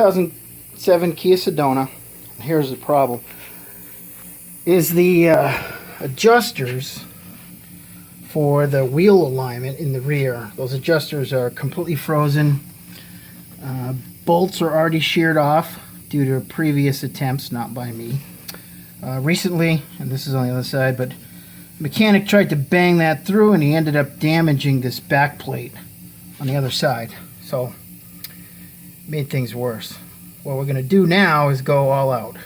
2007 Kia Sedona. Here's the problem: is the adjusters for the wheel alignment in the rear. Those adjusters are completely frozen. Bolts are already sheared off due to previous attempts, not by me. Recently, and this is on the other side, but the mechanic tried to bang that through and he ended up damaging this back plate on the other side. So made things worse. What we're going to do now is go all out.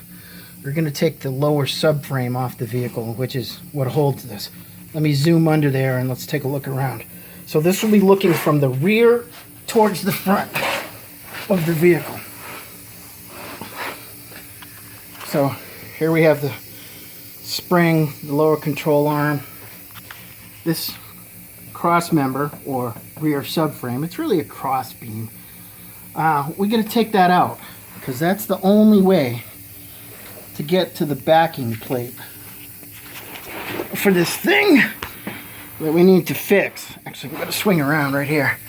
We're going to take the lower subframe off the vehicle, which is what holds this. Let me zoom under there and let's take a look around. So this will be looking from the rear towards the front of the vehicle. So here we have the spring, the lower control arm, this cross member or rear subframe. It's really a crossbeam. We're going to take that out because that's the only way to get to the backing plate for this thing that we need to fix. Actually, I'm going to swing around right here.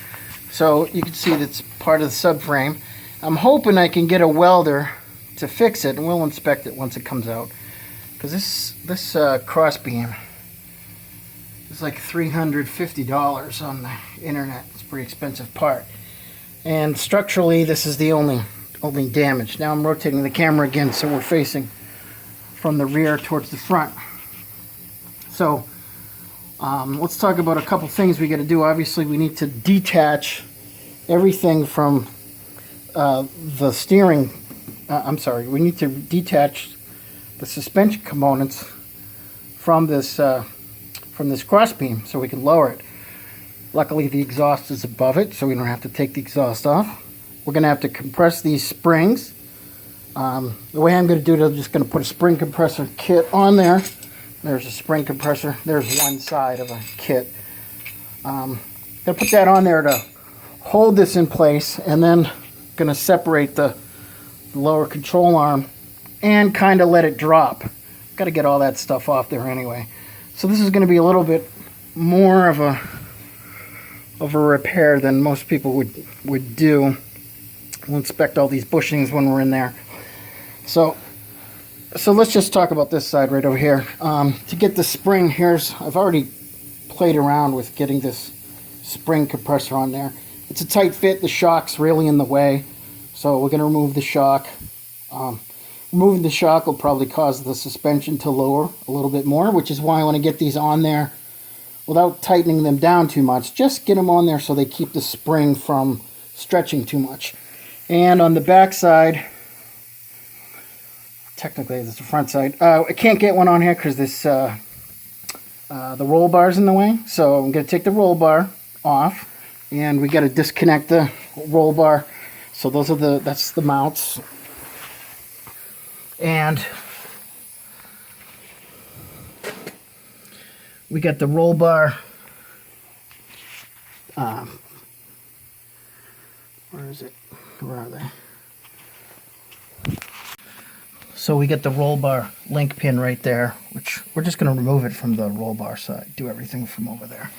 So you can see that's part of the subframe. I'm hoping I can get a welder to fix it, and we'll inspect it once it comes out. Because this crossbeam is like $350 on the internet. It's a pretty expensive part. And structurally, this is the only damage. Now I'm rotating the camera again so we're facing from the rear towards the front. So let's talk about a couple things we got to do. Obviously, we need to detach everything from the steering. We need to detach the suspension components from this crossbeam so we can lower it. Luckily, the exhaust is above it, so we don't have to take the exhaust off. We're going to have to compress these springs. The way I'm going to do it, I'm just going to put a spring compressor kit on there. There's a spring compressor. There's one side of a kit. Going to put that on there to hold this in place, and then going to separate the lower control arm and kind of let it drop. Got to get all that stuff off there anyway. So this is going to be a little bit more of a repair than most people would do. We'll inspect all these bushings when we're in there. So let's just talk about this side right over here. To get the spring, I've already played around with getting this spring compressor on there. It's a tight fit. The shock's really in the way, so we're going to remove the shock. Removing the shock will probably cause the suspension to lower a little bit more, which is why I want to get these on there without tightening them down too much. Just get them on there so they keep the spring from stretching too much. And on the back side, technically it's the front side, I can't get one on here because this the roll bar's in the way. So I'm going to take the roll bar off, and we got to disconnect the roll bar. So that's the mounts. And we got the roll bar. Where is it? Where are they? So we get the roll bar link pin right there, which we're just going to remove it from the roll bar side. Do everything from over there.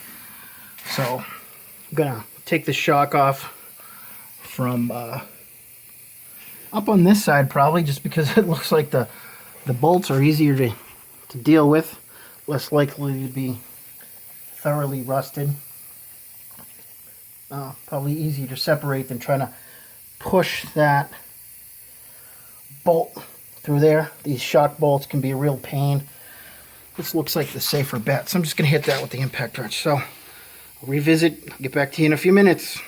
So I'm going to take the shock off from up on this side probably, just because it looks like the bolts are easier to deal with, less likely to be thoroughly rusted. Probably easier to separate than trying to push that bolt through there. These shock bolts can be a real pain. This looks like the safer bet, so I'm just going to hit that with the impact wrench. So I'll revisit, get back to you in a few minutes.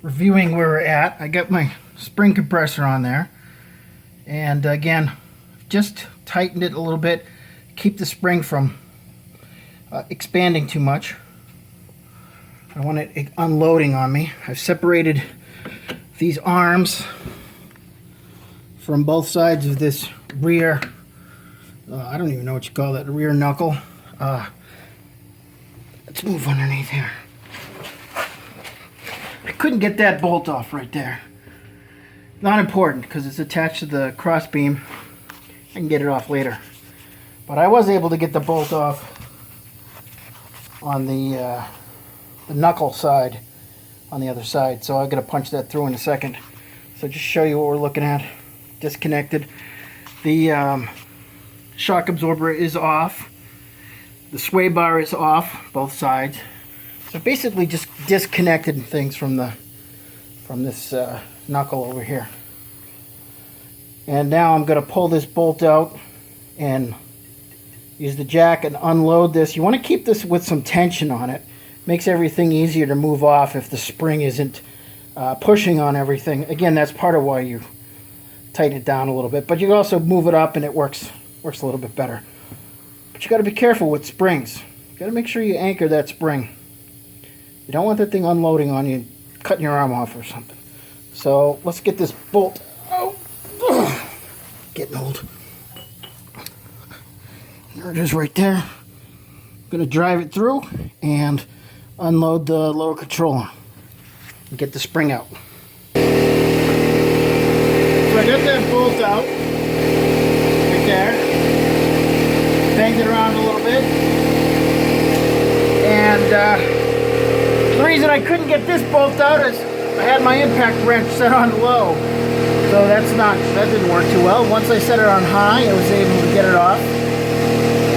Reviewing where we're at, I got my spring compressor on there, and again, just tightened it a little bit, keep the spring from expanding too much. I want it unloading on me. I've separated these arms from both sides of this rear, I don't even know what you call that, rear knuckle. Let's move underneath here. I couldn't get that bolt off right there. Not important because it's attached to the crossbeam. I can get it off later. But I was able to get the bolt off on the knuckle side on the other side. So I'm going to punch that through in a second. So just show you what we're looking at. Disconnected. The shock absorber is off. The sway bar is off, both sides. So basically just disconnected things from this knuckle over here. And now I'm going to pull this bolt out and use the jack and unload this. You want to keep this with some tension on it. Makes everything easier to move off if the spring isn't pushing on everything. Again, that's part of why you tighten it down a little bit. But you can also move it up and it works a little bit better. But you got to be careful with springs. You got to make sure you anchor that spring. You don't want that thing unloading on you, cutting your arm off or something. So let's get this bolt out. Ugh. Getting old. There it is right there. I'm going to drive it through and unload the lower controller and get the spring out. So I got that bolt out right there. Banged it around a little bit. And the reason I couldn't get this bolt out is I had my impact wrench set on low. So that didn't work too well. Once I set it on high, I was able to get it off.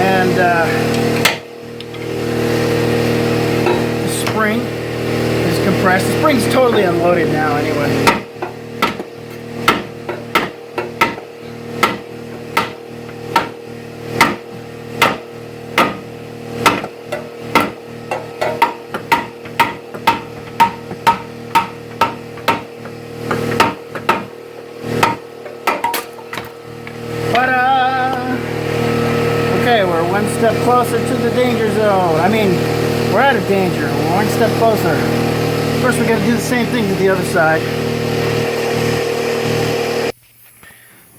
And the spring is compressed. The spring's totally unloaded now anyway. Okay, we're one step closer to the danger zone. I mean, we're out of danger. We're one step closer. First, we got to do the same thing to the other side.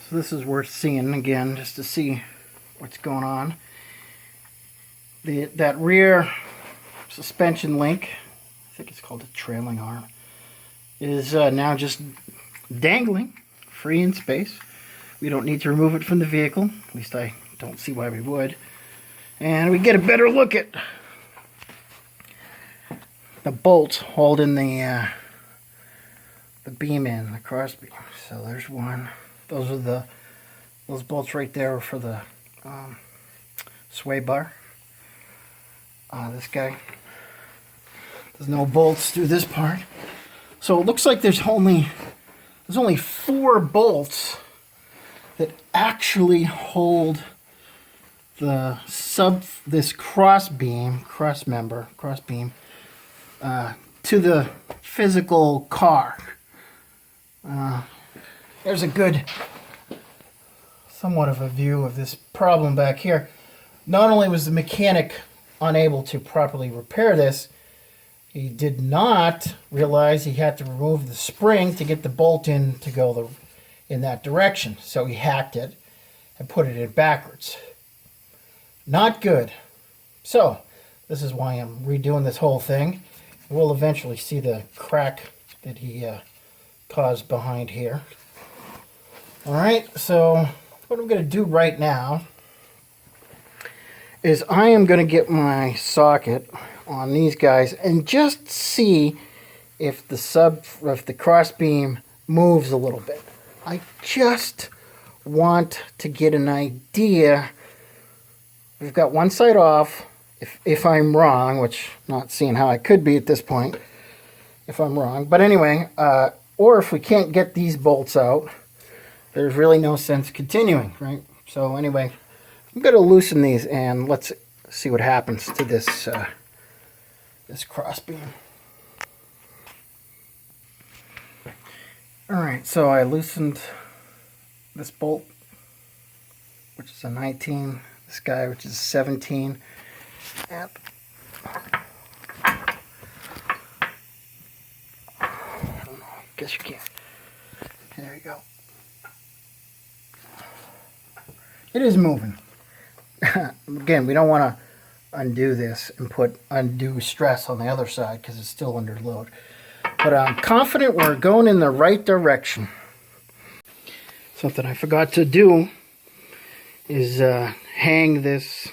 So this is worth seeing again, just to see what's going on. That rear suspension link, I think it's called a trailing arm, is now just dangling, free in space. We don't need to remove it from the vehicle. At least I don't see why we would. And we get a better look at the bolts holding the beam in, the cross beam. So there's one. Those bolts right there are for the sway bar. This guy. There's no bolts through this part. So it looks like there's only 4 bolts that actually hold this cross beam to the physical car. There's a good, somewhat of a view of this problem back here. Not only was the mechanic unable to properly repair this, he did not realize he had to remove the spring to get the bolt in to go in that direction. So he hacked it and put it in backwards. Not good. So this is why I'm redoing this whole thing. We'll eventually see the crack that he caused behind here. Alright, so what I'm going to do right now is I am going to get my socket on these guys and just see if the cross beam moves a little bit. I just want to get an idea. We've got one side off. If I'm wrong, which I'm not seeing how I could be at this point, if I'm wrong. But anyway, or if we can't get these bolts out, there's really no sense continuing, right? So anyway, I'm going to loosen these and let's see what happens to this this cross beam. Alright, so I loosened this bolt, which is a 19, this guy, which is a 17. Yep. I don't know, I guess you can't. There you go. It is moving. Again, we don't want to undo this and put undue stress on the other side because it's still under load. But I'm confident we're going in the right direction. Something I forgot to do is hang this.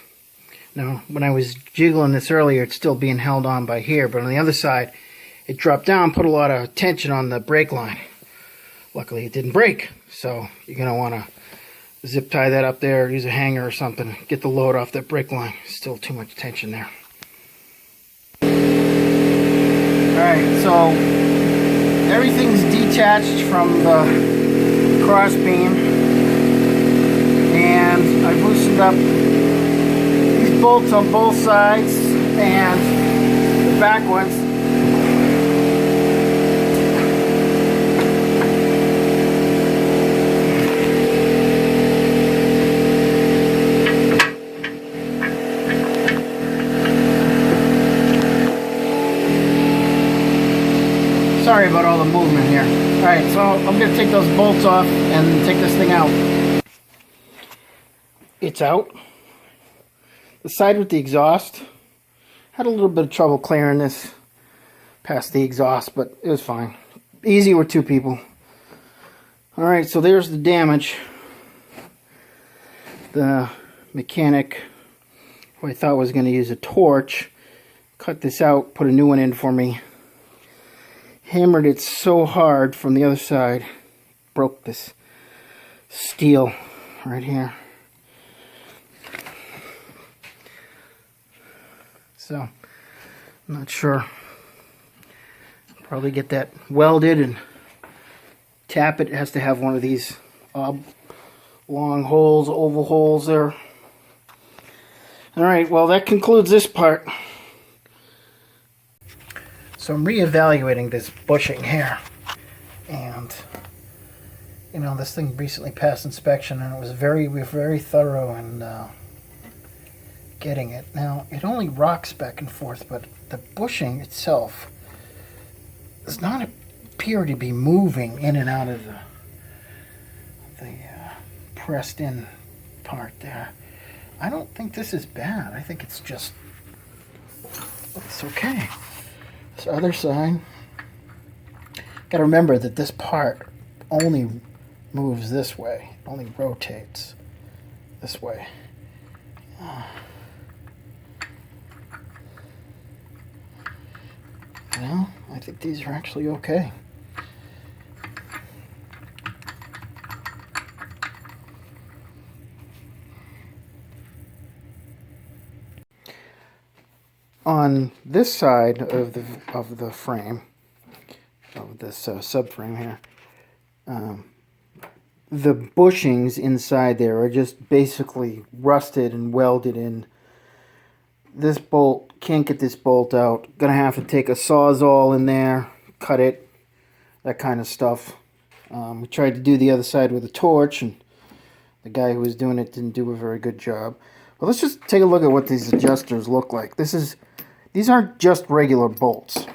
Now, when I was jiggling this earlier, it's still being held on by here, but on the other side, it dropped down, put a lot of tension on the brake line. Luckily it didn't break, so you're going to want to zip tie that up there, use a hanger or something, get the load off that brake line. Still too much tension there. Alright, so everything's detached from the crossbeam, and I've loosened up these bolts on both sides and the back ones. Sorry about all the movement here. Alright, so I'm going to take those bolts off and take this thing out. It's out. The side with the exhaust, had a little bit of trouble clearing this past the exhaust, but it was fine. Easy with two people. Alright, so there's the damage. The mechanic, who I thought was going to use a torch, cut this out, put a new one in for me. Hammered it so hard from the other side, broke this steel right here. So, I'm not sure. Probably get that welded and tap it. It has to have one of these long holes, oval holes there. Alright, well that concludes this part. So I'm reevaluating this bushing here, and you know, this thing recently passed inspection, and it was very thorough in getting it. Now it only rocks back and forth, but the bushing itself does not appear to be moving in and out of the pressed in part there. I don't think this is bad. I think it's okay. This other side, gotta remember that this part only moves this way, only rotates this way. Well, I think these are actually okay. On this side of the frame, of this subframe here, the bushings inside there are just basically rusted and welded in. This bolt, can't get this bolt out. Gonna have to take a Sawzall in there, cut it, that kind of stuff. We tried to do the other side with a torch, and the guy who was doing it didn't do a very good job. Well, let's just take a look at what these adjusters look like. These aren't just regular bolts.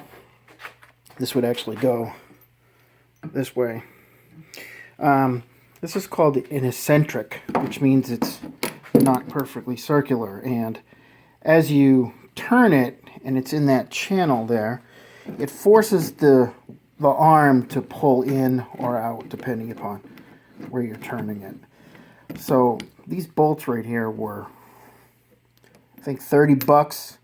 This would actually go this way. This is called an eccentric, which means it's not perfectly circular. And as you turn it, and it's in that channel there, it forces the arm to pull in or out, depending upon where you're turning it. So these bolts right here were, I think, $30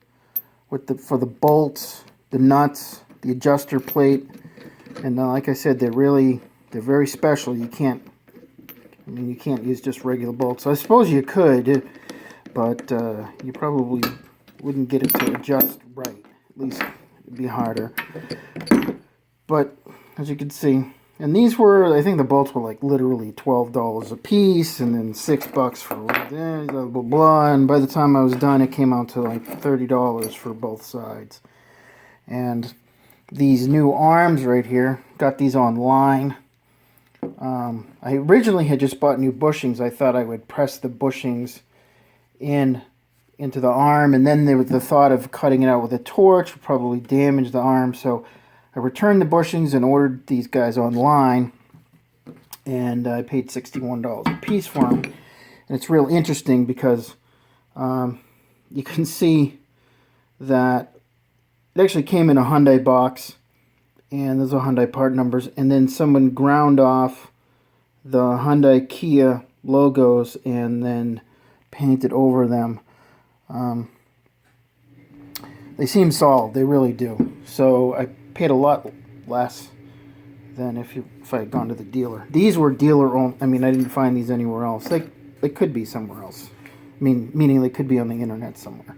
for the bolts, the nuts, the adjuster plate, and like I said, they're very special. You can't use just regular bolts. I suppose you could, but you probably wouldn't get it to adjust right. At least it'd be harder. But as you can see, and these were, I think the bolts were like literally $12 a piece, and then $6 for blah blah blah. And by the time I was done, it came out to like $30 for both sides. And these new arms right here, got these online. I originally had just bought new bushings. I thought I would press the bushings into the arm, and then there was the thought of cutting it out with a torch would probably damage the arm. So I returned the bushings and ordered these guys online, and I paid $61 a piece for them. And it's real interesting because you can see that it actually came in a Hyundai box, and there's a Hyundai part numbers, and then someone ground off the Hyundai Kia logos and then painted over them. They seem solid, they really do. So I paid a lot less than if I had gone to the dealer. These were dealer owned. I mean, I didn't find these anywhere else. They could be somewhere else. I mean, meaning they could be on the internet somewhere.